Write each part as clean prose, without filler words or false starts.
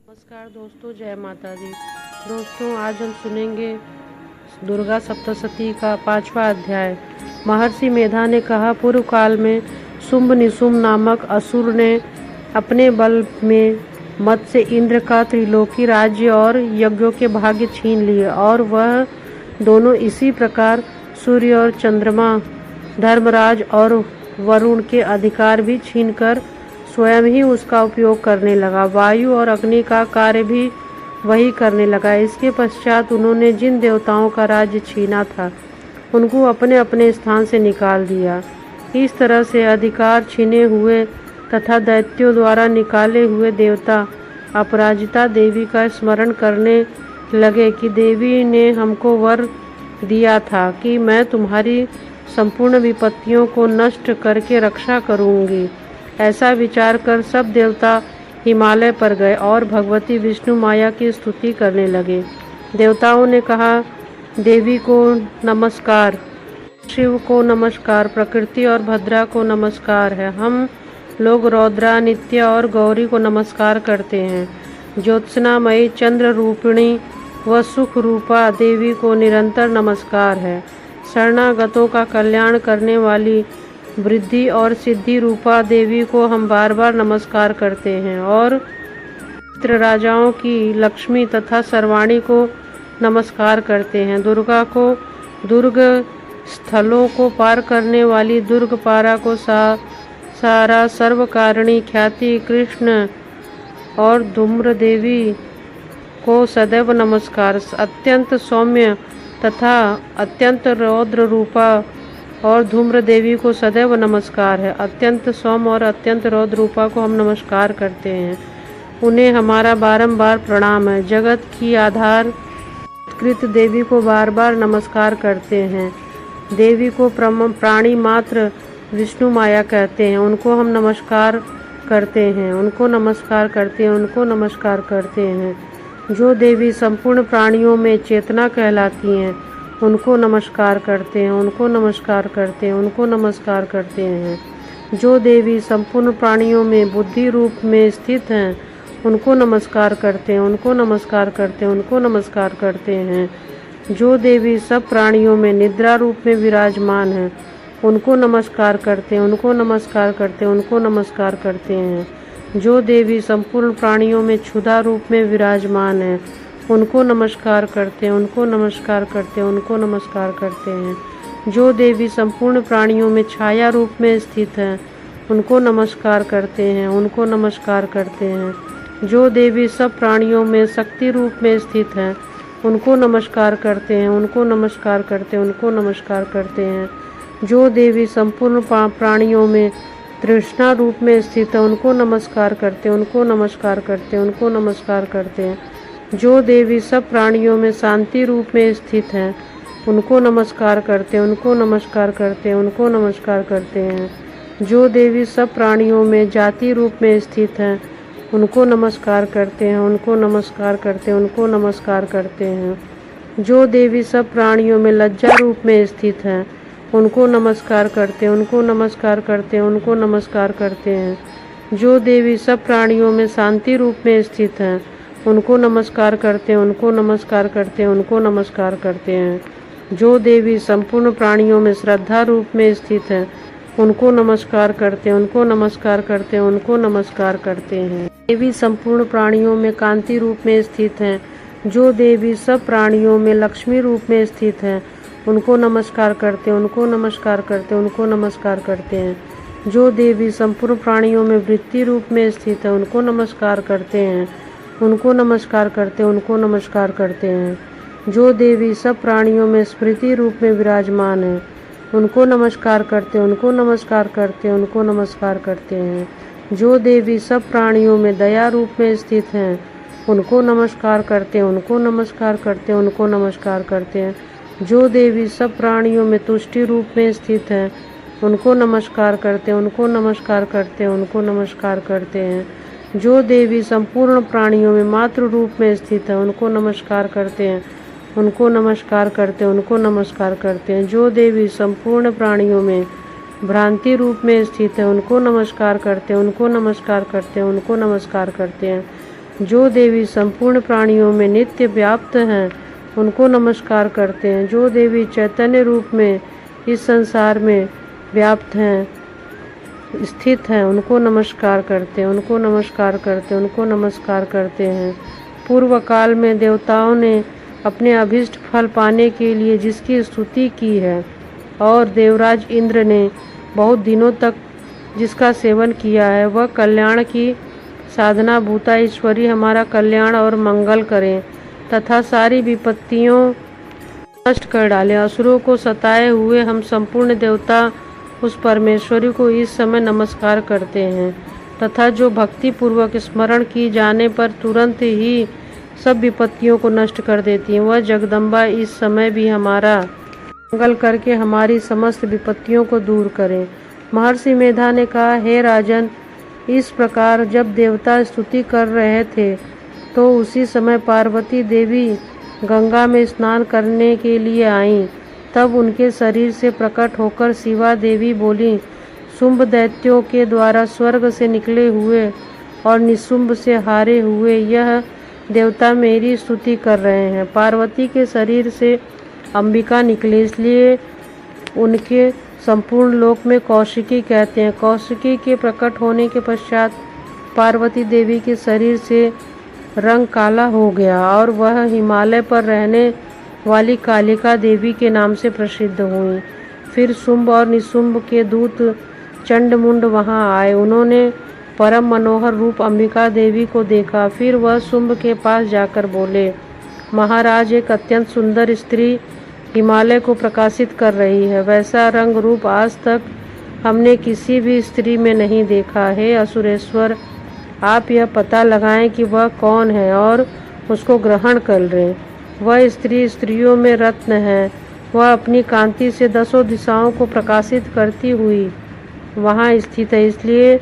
नमस्कार दोस्तों, जय माता दी। दोस्तों, आज हम सुनेंगे दुर्गा सप्तशती का 5वां अध्याय। महर्षि मेधा ने कहा, पूर्व काल में शुंभ निशुंभ नामक असुर ने अपने बल में मत से इंद्र का त्रिलोकी राज्य और यज्ञों के भाग्य छीन लिए, और वह दोनों इसी प्रकार सूर्य और चंद्रमा, धर्मराज और वरुण के अधिकार भी छीनकर स्वयं ही उसका उपयोग करने लगा। वायु और अग्नि का कार्य भी वही करने लगा। इसके पश्चात उन्होंने जिन देवताओं का राज्य छीना था उनको अपने अपने स्थान से निकाल दिया। इस तरह से अधिकार छीने हुए तथा दैत्यों द्वारा निकाले हुए देवता अपराजिता देवी का स्मरण करने लगे कि देवी ने हमको वर दिया था कि मैं तुम्हारी संपूर्ण विपत्तियों को नष्ट करके रक्षा करूंगी। ऐसा विचार कर सब देवता हिमालय पर गए और भगवती विष्णु माया की स्तुति करने लगे। देवताओं ने कहा, देवी को नमस्कार, शिव को नमस्कार, प्रकृति और भद्रा को नमस्कार है। हम लोग रौद्रा, नित्या और गौरी को नमस्कार करते हैं। ज्योत्सनामयी, चंद्र रूपिणी व सुख रूपा देवी को निरंतर नमस्कार है। शरणागतों का कल्याण करने वाली वृद्धि और सिद्धि रूपा देवी को हम बार बार नमस्कार करते हैं, और मित्र राजाओं की लक्ष्मी तथा सर्वाणी को नमस्कार करते हैं। दुर्गा को दुर्ग स्थलों को पार करने वाली दुर्गपारा को सारा सर्वकारिणी ख्याति कृष्ण और धूम्र देवी को सदैव नमस्कार। अत्यंत सौम्य तथा अत्यंत रौद्र रूपा और धूम्र देवी को सदैव नमस्कार है। अत्यंत सौम और अत्यंत रौद्र रूपा को हम नमस्कार करते हैं, उन्हें हमारा बारंबार प्रणाम है। जगत की आधार कृत देवी को बार बार नमस्कार करते हैं। देवी को प्राणी मात्र विष्णु माया कहते हैं, उनको हम नमस्कार करते हैं, उनको नमस्कार करते हैं, उनको नमस्कार करते हैं। जो देवी संपूर्ण प्राणियों में चेतना कहलाती हैं उनको नमस्कार करते हैं, उनको नमस्कार करते हैं, उनको नमस्कार करते हैं। जो देवी संपूर्ण प्राणियों में बुद्धि रूप में स्थित हैं उनको नमस्कार करते हैं, उनको नमस्कार करते हैं, उनको नमस्कार करते हैं। जो देवी सब प्राणियों में निद्रा रूप में विराजमान है उनको नमस्कार करते हैं, उनको नमस्कार करते हैं, उनको नमस्कार करते हैं। जो देवी संपूर्ण प्राणियों में क्षुधा रूप में विराजमान है उनको नमस्कार करते हैं, उनको नमस्कार करते हैं, उनको नमस्कार करते हैं। जो देवी संपूर्ण प्राणियों में छाया रूप में स्थित हैं उनको नमस्कार करते हैं, उनको नमस्कार करते हैं। जो देवी सब प्राणियों में शक्ति रूप में स्थित हैं उनको नमस्कार करते हैं, उनको नमस्कार करते हैं, उनको नमस्कार करते हैं। जो देवी संपूर्ण प्राणियों में तृष्णा रूप में स्थित है उनको नमस्कार करते हैं, उनको नमस्कार करते हैं, उनको नमस्कार करते हैं। जो देवी सब प्राणियों में शांति रूप में स्थित हैं उनको नमस्कार करते हैं, उनको नमस्कार करते हैं, उनको नमस्कार करते हैं। जो देवी सब प्राणियों में जाति रूप में स्थित हैं उनको नमस्कार करते हैं, उनको नमस्कार करते हैं, उनको नमस्कार करते हैं। जो देवी सब प्राणियों में लज्जा रूप में स्थित हैं उनको नमस्कार करते हैं, उनको नमस्कार करते हैं, उनको नमस्कार करते हैं। जो देवी सब प्राणियों में शांति रूप में स्थित हैं उनको नमस्कार करते हैं, उनको नमस्कार करते हैं, उनको नमस्कार करते हैं। जो देवी संपूर्ण प्राणियों में श्रद्धा रूप में स्थित है उनको नमस्कार करते हैं, उनको नमस्कार करते हैं, उनको नमस्कार करते हैं। देवी संपूर्ण प्राणियों में कांति रूप में स्थित हैं। जो देवी सब प्राणियों में लक्ष्मी रूप में स्थित हैं उनको नमस्कार करते हैं, उनको नमस्कार करते हैं, उनको नमस्कार करते हैं। जो देवी संपूर्ण प्राणियों में वृत्ति रूप में स्थित है उनको नमस्कार करते हैं, उनको नमस्कार करते हैं, उनको नमस्कार करते हैं। जो देवी सब प्राणियों में स्मृति रूप में विराजमान है उनको नमस्कार करते हैं, उनको नमस्कार करते हैं, उनको नमस्कार करते हैं। जो देवी सब प्राणियों में दया रूप में स्थित हैं उनको नमस्कार करते हैं, उनको नमस्कार करते हैं, उनको नमस्कार करते हैं। जो देवी सब प्राणियों में तुष्टि रूप में स्थित हैं उनको नमस्कार करते हैं, उनको नमस्कार करते हैं, उनको नमस्कार करते हैं। जो देवी संपूर्ण प्राणियों में मातृ रूप में स्थित है उनको नमस्कार करते हैं, उनको नमस्कार करते हैं, उनको नमस्कार करते हैं। जो देवी संपूर्ण प्राणियों में भ्रांति रूप में स्थित है उनको नमस्कार करते हैं, उनको नमस्कार करते हैं, उनको नमस्कार करते हैं। जो देवी संपूर्ण प्राणियों में नित्य व्याप्त हैं उनको नमस्कार करते हैं। जो देवी चैतन्य रूप में इस संसार में व्याप्त हैं, स्थित हैं, उनको नमस्कार करते हैं, उनको नमस्कार करते हैं, उनको नमस्कार करते हैं। पूर्व काल में देवताओं ने अपने अभीष्ट फल पाने के लिए जिसकी स्तुति की है और देवराज इंद्र ने बहुत दिनों तक जिसका सेवन किया है, वह कल्याण की साधना भूता ईश्वरी हमारा कल्याण और मंगल करें तथा सारी विपत्तियों नष्ट कर डालें। असुरों को सताए हुए हम संपूर्ण देवता उस परमेश्वरी को इस समय नमस्कार करते हैं तथा जो भक्ति पूर्वक स्मरण की जाने पर तुरंत ही सब विपत्तियों को नष्ट कर देती हैं, वह जगदम्बा इस समय भी हमारा मंगल करके हमारी समस्त विपत्तियों को दूर करें। महर्षि मेधा ने कहा, हे राजन, इस प्रकार जब देवता स्तुति कर रहे थे तो उसी समय पार्वती देवी गंगा में स्नान करने के लिए आईं। तब उनके शरीर से प्रकट होकर शिवा देवी बोली, शुंभ दैत्यों के द्वारा स्वर्ग से निकले हुए और निशुंभ से हारे हुए यह देवता मेरी स्तुति कर रहे हैं। पार्वती के शरीर से अंबिका निकले, इसलिए उनके संपूर्ण लोक में कौशिकी कहते हैं। कौशिकी के प्रकट होने के पश्चात पार्वती देवी के शरीर से रंग काला हो गया और वह हिमालय पर रहने वाली कालिका देवी के नाम से प्रसिद्ध हुई। फिर शुंभ और निशुंभ के दूत चंडमुंड वहां आए। उन्होंने परम मनोहर रूप अंबिका देवी को देखा। फिर वह शुंभ के पास जाकर बोले, महाराज, एक अत्यंत सुंदर स्त्री हिमालय को प्रकाशित कर रही है। वैसा रंग रूप आज तक हमने किसी भी स्त्री में नहीं देखा है। असुरेश्वर, आप यह पता लगाएं कि वह कौन है और उसको ग्रहण कर लें। वह स्त्री स्त्रियों में रत्न है। वह अपनी कांति से दसों दिशाओं को प्रकाशित करती हुई वहाँ स्थित है, इसलिए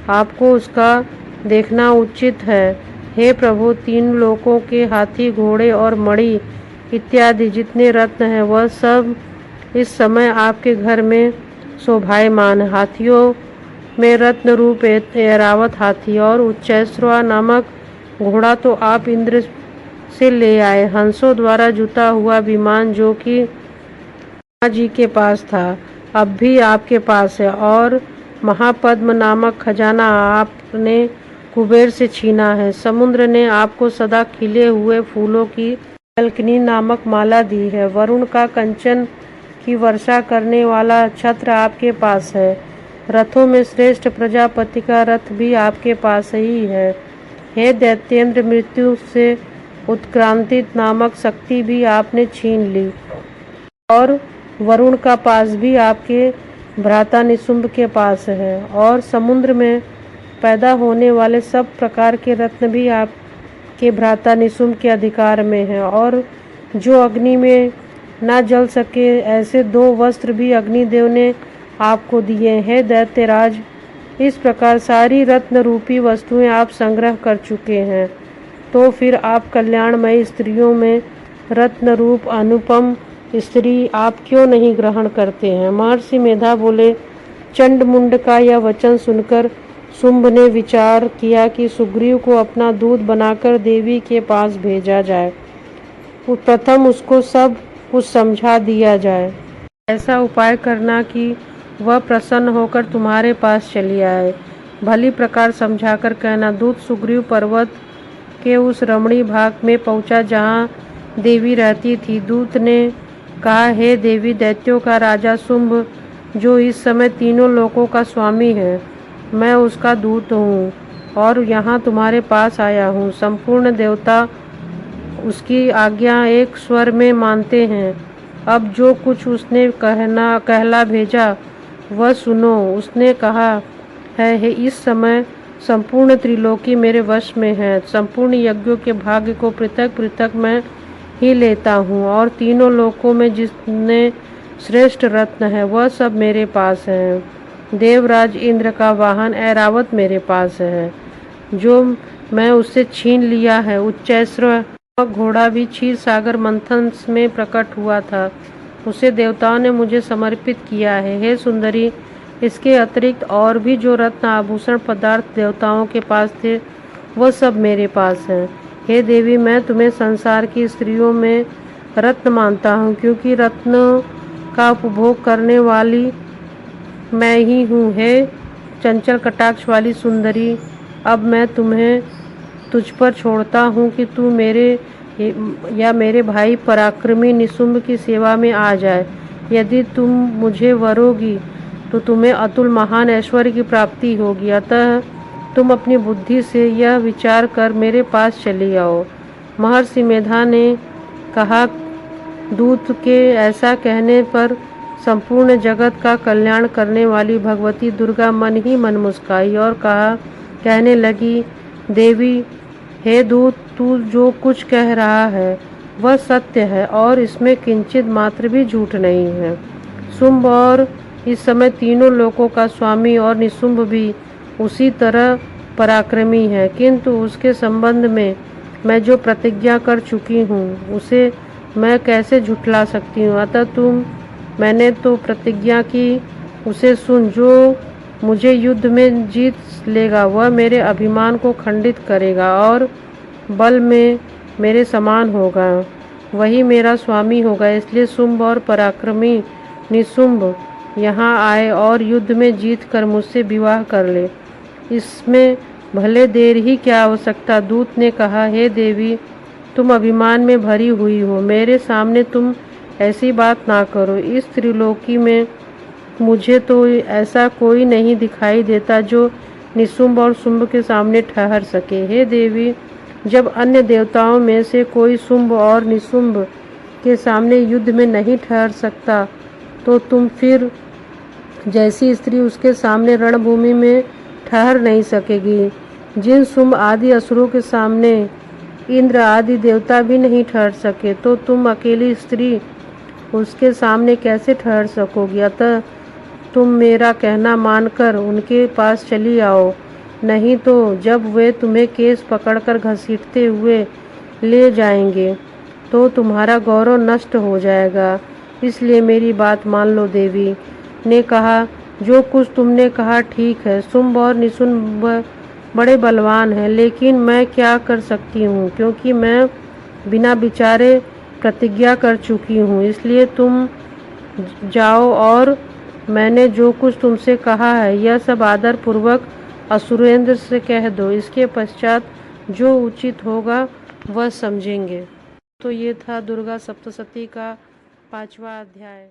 आपको उसका देखना उचित है। हे प्रभु, तीन लोकों के हाथी, घोड़े और मणि इत्यादि जितने रत्न हैं वह सब इस समय आपके घर में शोभायमान। हाथियों में रत्न रूप ऐरावत हाथी और उच्चैश्रवा नामक घोड़ा तो आप इंद्र से ले आए। हंसों द्वारा जुता हुआ विमान जो कि ब्रह्मा जी के पास था, अब भी आपके पास है। और महापद्म नामक खजाना आपने कुबेर से छीना है। समुद्र ने आपको सदा खिले हुए फूलों की कल्कनी नामक माला दी है। वरुण का कंचन की वर्षा करने वाला छत्र आपके पास है। रथों में श्रेष्ठ प्रजापति का रथ भी आपके पास ही है। हे दैत्येंद्र, मृत्यु से उत्क्रांतित नामक शक्ति भी आपने छीन ली और वरुण का पास भी आपके भ्राता निशुंभ के पास है। और समुद्र में पैदा होने वाले सब प्रकार के रत्न भी आपके भ्राता निशुंभ के अधिकार में है। और जो अग्नि में ना जल सके ऐसे 2 वस्त्र भी अग्निदेव ने आपको दिए हैं। दैत्यराज, इस प्रकार सारी रत्न रूपी वस्तुएं आप संग्रह कर चुके हैं, तो फिर आप कल्याणमयी स्त्रियों में रत्न रूप अनुपम स्त्री आप क्यों नहीं ग्रहण करते हैं? महर्षि मेधा बोले, चंडमुंड का यह वचन सुनकर शुंभ ने विचार किया कि सुग्रीव को अपना दूत बनाकर देवी के पास भेजा जाए। प्रथम उसको सब कुछ समझा दिया जाए। ऐसा उपाय करना कि वह प्रसन्न होकर तुम्हारे पास चली आए। भली प्रकार समझाकर कहना। दूत सुग्रीव पर्वत के उस रमणीय भाग में पहुंचा जहाँ देवी रहती थी। दूत ने कहा, हे देवी, दैत्यों का राजा शुंभ जो इस समय तीनों लोकों का स्वामी है, मैं उसका दूत हूँ और यहाँ तुम्हारे पास आया हूँ। संपूर्ण देवता उसकी आज्ञा एक स्वर में मानते हैं। अब जो कुछ उसने कहला भेजा वह सुनो। उसने कहा है, इस समय संपूर्ण त्रिलोकी मेरे वश में है। संपूर्ण यज्ञों के भाग्य को पृथक पृथक मैं ही लेता हूँ और तीनों लोकों में जितने श्रेष्ठ रत्न है वह सब मेरे पास है। देवराज इंद्र का वाहन ऐरावत मेरे पास है जो मैं उससे छीन लिया है। उच्चैश्रव घोड़ा भी क्षीर सागर मंथन में प्रकट हुआ था, उसे देवताओं ने मुझे समर्पित किया है। हे सुंदरी, इसके अतिरिक्त और भी जो रत्न आभूषण पदार्थ देवताओं के पास थे वह सब मेरे पास है। हे देवी, मैं तुम्हें संसार की स्त्रियों में रत्न मानता हूँ, क्योंकि रत्न का उपभोग करने वाली मैं ही हूँ। हे चंचल कटाक्ष वाली सुंदरी, अब मैं तुम्हें तुझ पर छोड़ता हूँ कि तू मेरे या मेरे भाई पराक्रमी निशुंभ की सेवा में आ जाए। यदि तुम मुझे वरोगी तो तुम्हें अतुल महान ऐश्वर्य की प्राप्ति होगी। अतः तुम अपनी बुद्धि से यह विचार कर मेरे पास चली आओ। महर्षि मेधा ने कहा, दूत के ऐसा कहने पर संपूर्ण जगत का कल्याण करने वाली भगवती दुर्गा मन ही मन मुस्काई और कहने लगी, देवी, हे दूत, तू जो कुछ कह रहा है वह सत्य है और इसमें किंचित मात्र भी झूठ नहीं है। शुंभ और इस समय तीनों लोकों का स्वामी और निशुंभ भी उसी तरह पराक्रमी है, किंतु उसके संबंध में मैं जो प्रतिज्ञा कर चुकी हूँ उसे मैं कैसे झुठला सकती हूँ। अतः मैंने तो प्रतिज्ञा की, उसे सुन। जो मुझे युद्ध में जीत लेगा वह मेरे अभिमान को खंडित करेगा और बल में मेरे समान होगा, वही मेरा स्वामी होगा। इसलिए शुंभ और पराक्रमी निशुंभ यहाँ आए और युद्ध में जीत कर मुझसे विवाह कर ले। इसमें भले देर ही क्या आवश्यकता। दूत ने कहा, हे देवी, तुम अभिमान में भरी हुई हो, मेरे सामने तुम ऐसी बात ना करो। इस त्रिलोकी में मुझे तो ऐसा कोई नहीं दिखाई देता जो निशुंभ और शुंभ के सामने ठहर सके। हे देवी, जब अन्य देवताओं में से कोई शुंभ और निशुंभ के सामने युद्ध में नहीं ठहर सकता, तो तुम फिर जैसी स्त्री उसके सामने रणभूमि में ठहर नहीं सकेगी। जिन शुंभ आदि असुरों के सामने इंद्र आदि देवता भी नहीं ठहर सके, तो तुम अकेली स्त्री उसके सामने कैसे ठहर सकोगी। अतः तुम मेरा कहना मानकर उनके पास चली आओ, नहीं तो जब वे तुम्हें केस पकड़कर घसीटते हुए ले जाएंगे तो तुम्हारा गौरव नष्ट हो जाएगा। इसलिए मेरी बात मान लो। देवी ने कहा, जो कुछ तुमने कहा ठीक है। शुंभ और निशुंभ बड़े बलवान हैं, लेकिन मैं क्या कर सकती हूँ, क्योंकि मैं बिना विचारे प्रतिज्ञा कर चुकी हूँ। इसलिए तुम जाओ और मैंने जो कुछ तुमसे कहा है यह सब आदर पूर्वक असुरेंद्र से कह दो। इसके पश्चात जो उचित होगा वह समझेंगे। तो ये था दुर्गा सप्तशती का 5वां अध्याय।